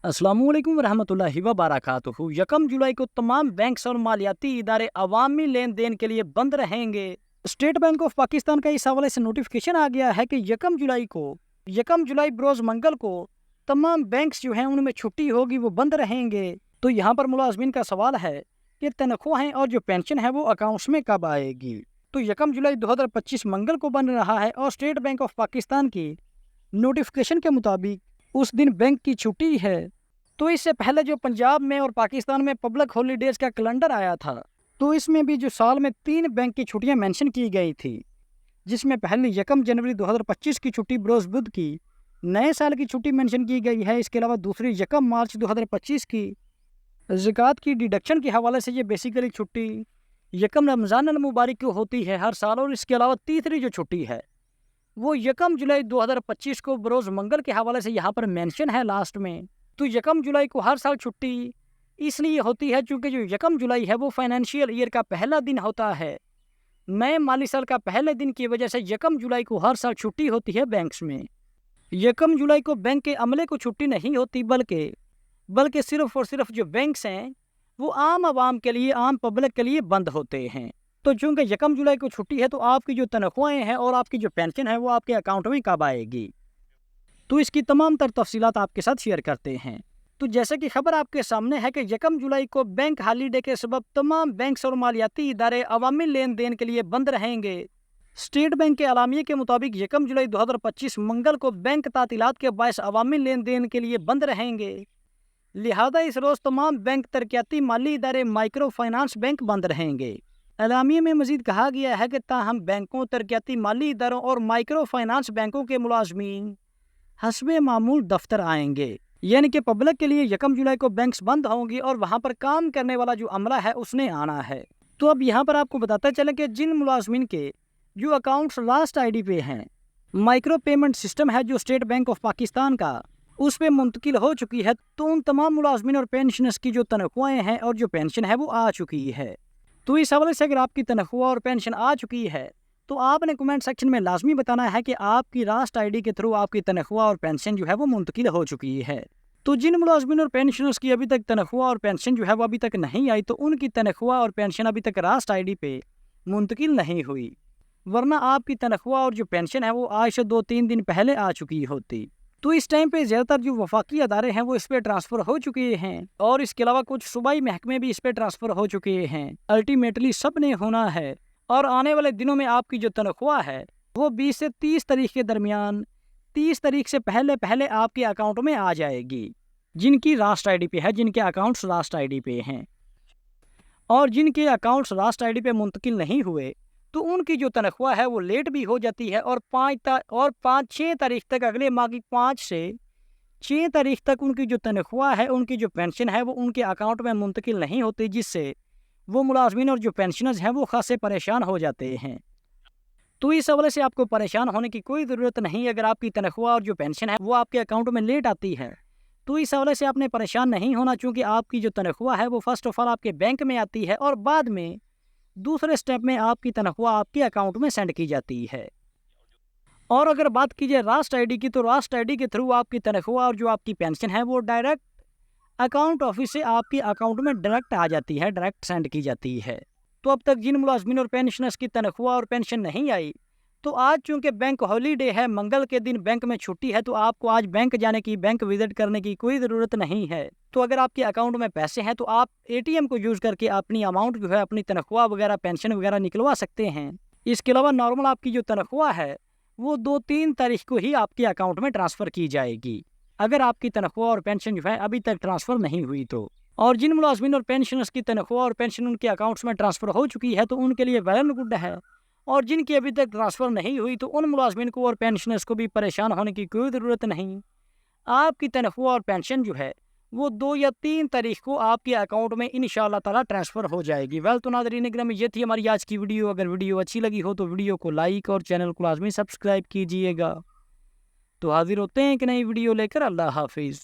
अस्सलामुअलैकुम वरहमतुल्लाहि वबरकातुहू। 1 जुलाई को तमाम बैंक्स और मालियाती इदारे अवामी लेन देन के लिए बंद रहेंगे। स्टेट बैंक ऑफ पाकिस्तान का इस हवाले से नोटिफिकेशन आ गया है कि 1 जुलाई बरोज मंगल को तमाम बैंक्स जो हैं उनमें छुट्टी होगी, वो बंद रहेंगे। तो यहाँ पर मुलाजमीन का सवाल है कि तनख्वाहें और जो पेंशन है वो अकाउंट्स में कब आएगी। तो 1 जुलाई 2025 मंगल को बन रहा है और स्टेट बैंक ऑफ पाकिस्तान की नोटिफिकेशन के मुताबिक उस दिन बैंक की छुट्टी है। तो इससे पहले जो पंजाब में और पाकिस्तान में पब्लिक हॉलीडेज का कैलेंडर आया था, तो इसमें भी जो साल में 3 बैंक की छुट्टियां मेंशन की गई थी, जिसमें पहली 1 जनवरी 2025 की छुट्टी बरोज बुध की नए साल की छुट्टी मेंशन की गई है। इसके अलावा दूसरी 1 मार्च 2025 की ज़कात की डिडक्शन के हवाले से ये बेसिकली छुट्टी 1 रमज़ान अल मुबारक को होती है हर साल। और इसके अलावा तीसरी जो छुट्टी है वो 1 जुलाई 2025 को बरोज मंगल के हवाले से यहाँ पर मेंशन है लास्ट में। तो 1 जुलाई को हर साल छुट्टी इसलिए होती है क्योंकि जो 1 जुलाई है वो फाइनेंशियल ईयर का पहला दिन होता है। नए माली साल का पहले दिन की वजह से 1 जुलाई को हर साल छुट्टी होती है बैंक्स में। 1 जुलाई को बैंक के अमले को छुट्टी नहीं होती, बल्कि सिर्फ और सिर्फ जो बैंक्स हैं वो आम आवाम के लिए, आम पब्लिक के लिए बंद होते हैं। तो चूँकि 1 जुलाई को छुट्टी है तो आपकी जो तनख्वाहें हैं और आपकी जो पेंशन है वो आपके अकाउंट में कब आएगी, तो इसकी तमाम तर तफसीलात आपके साथ शेयर करते हैं। तो जैसे कि खबर आपके सामने है कि 1 जुलाई को बैंक हॉलीडे के सबब तमाम बैंक्स और मालियाती इदारे अवामी लेन देन के लिए बंद रहेंगे। स्टेट बैंक के अलामिये के मुताबिक 1 जुलाई 2025 मंगल को बैंक तातीलात के बायस अवामी लेन देन के लिए बंद रहेंगे। लिहाजा इस रोज़ तमाम बैंक, तरक्याती माली इदारे, माइक्रो फाइनेंस बैंक बंद रहेंगे। एलामिया में मजीद कहा गया है कि ताहम बैंकों, तरक्याती माली इदारों और माइक्रो फाइनेंस बैंकों के मुलाजमीन हस्बे मामूल दफ्तर आएंगे। यानी कि पब्लिक के लिए 1 जुलाई को बैंक्स बंद होंगी और वहां पर काम करने वाला जो अमला है उसने आना है। तो अब यहाँ पर आपको बताते चलें कि जिन मुलाजमीन के जो अकाउंट्स लास्ट आईडी पे हैं, माइक्रो पेमेंट सिस्टम है जो स्टेट बैंक ऑफ पाकिस्तान का, उस पर मुंतकिल हो चुकी है, तो उन तमाम मुलाजमीन और पेंशनर्स की जो तनख्वाहें हैं और जो पेंशन है वो आ चुकी है। तो इस हवाले से अगर आपकी तनख्वाह और पेंशन आ चुकी है तो आपने कमेंट सेक्शन में लाजमी बताना है कि आपकी लास्ट आईडी के थ्रू आपकी तनख्वाह और पेंशन जो है वो मुंतकिल हो चुकी है। तो जिन मुलाजमीन और पेंशनर्स की अभी तक तनख्वाह और पेंशन जो है वो अभी तक नहीं आई, तो उनकी तनख्वाह और पेंशन अभी तक लास्ट आईडी पे मुंतकिल नहीं हुई, वरना आपकी तनख्वाह और जो पेंशन है वो आज से 2-3 दिन पहले आ चुकी होती। तो इस टाइम पे ज़्यादातर जो वफाकी अदारे हैं वो इस पर ट्रांसफ़र हो चुके हैं और इसके अलावा कुछ सूबाई महकमे भी इस पर ट्रांसफ़र हो चुके हैं। अल्टीमेटली सब ने होना है और आने वाले दिनों में आपकी जो तनख्वाह है वो 20 से 30 तारीख के दरमियान, 30 तारीख से पहले पहले आपके अकाउंट में आ जाएगी, जिनकी लास्ट आईडी पे है, जिनके अकाउंट्स लास्ट आईडी पे हैं। और जिनके अकाउंट्स लास्ट आईडी पे मुंतकिल नहीं हुए तो उनकी जो तनख्वाह है वो लेट भी हो जाती है और 5-6 तारीख तक, अगले माह की 5 से 6 तारीख तक उनकी जो तनख्वाह है, उनकी जो पेंशन है वो उनके अकाउंट में मुंतकिल नहीं होती, जिससे वो मुलाजमीन और जो पेंशनर्स हैं वो खासे परेशान हो जाते हैं। तो इस हवाले से आपको परेशान होने की कोई ज़रूरत नहीं। अगर आपकी तनख्वाह और जो पेंशन है वो आपके अकाउंट में लेट आती है तो इस हवाले से आपने परेशान नहीं होना, चूँकि आपकी जो तनख्वाह है वो फर्स्ट ऑफ ऑल आपके बैंक में आती है और बाद में दूसरे स्टेप में आपकी तनख्वाह आपके अकाउंट में सेंड की जाती है। और अगर बात कीजिए लास्ट आईडी की, तो लास्ट आईडी के थ्रू आपकी तनख्वाह और जो आपकी पेंशन है वो डायरेक्ट अकाउंट ऑफिस से आपके अकाउंट में डायरेक्ट आ जाती है, डायरेक्ट सेंड की जाती है। तो अब तक जिन मुलाजमीन और पेंशनर्स की तनख्वाह और पेंशन नहीं आई, तो आज चूँकि बैंक हॉलीडे है, मंगल के दिन बैंक में छुट्टी है, तो आपको आज बैंक जाने की, बैंक विजिट करने की कोई ज़रूरत नहीं है। तो अगर आपके अकाउंट में पैसे हैं तो आप ATM को यूज़ करके अपनी अमाउंट जो है, अपनी तनख्वाह वगैरह, पेंशन वगैरह निकलवा सकते हैं। इसके अलावा नॉर्मल आपकी जो तनख्वाह है वो 2-3 तारीख को ही आपके अकाउंट में ट्रांसफ़र की जाएगी, अगर आपकी तनख्वाह और पेंशन जो है अभी तक ट्रांसफ़र नहीं हुई तो। और जिन मुलाजमीन और पेंशनर्स की तनख्वाह और पेंशन उनके अकाउंट्स में ट्रांसफ़र हो चुकी है तो उनके लिए वेल एंड गुड है, और जिनकी अभी तक ट्रांसफ़र नहीं हुई तो उन मुलाजमीन को और पेंशनर्स को भी परेशान होने की कोई ज़रूरत नहीं। आपकी तनख्वाह और पेंशन जो है वो 2 या 3 तारीख को आपके अकाउंट में इंशाअल्लाह ताला ट्रांसफ़र हो जाएगी। वेल, तो नाज़रीन ग्रामी, ये थी हमारी आज की वीडियो। अगर वीडियो अच्छी लगी हो तो वीडियो को लाइक और चैनल को लाजमी सब्सक्राइब कीजिएगा। तो हाजिर होते हैं एक नई वीडियो लेकर। अल्लाह हाफिज़।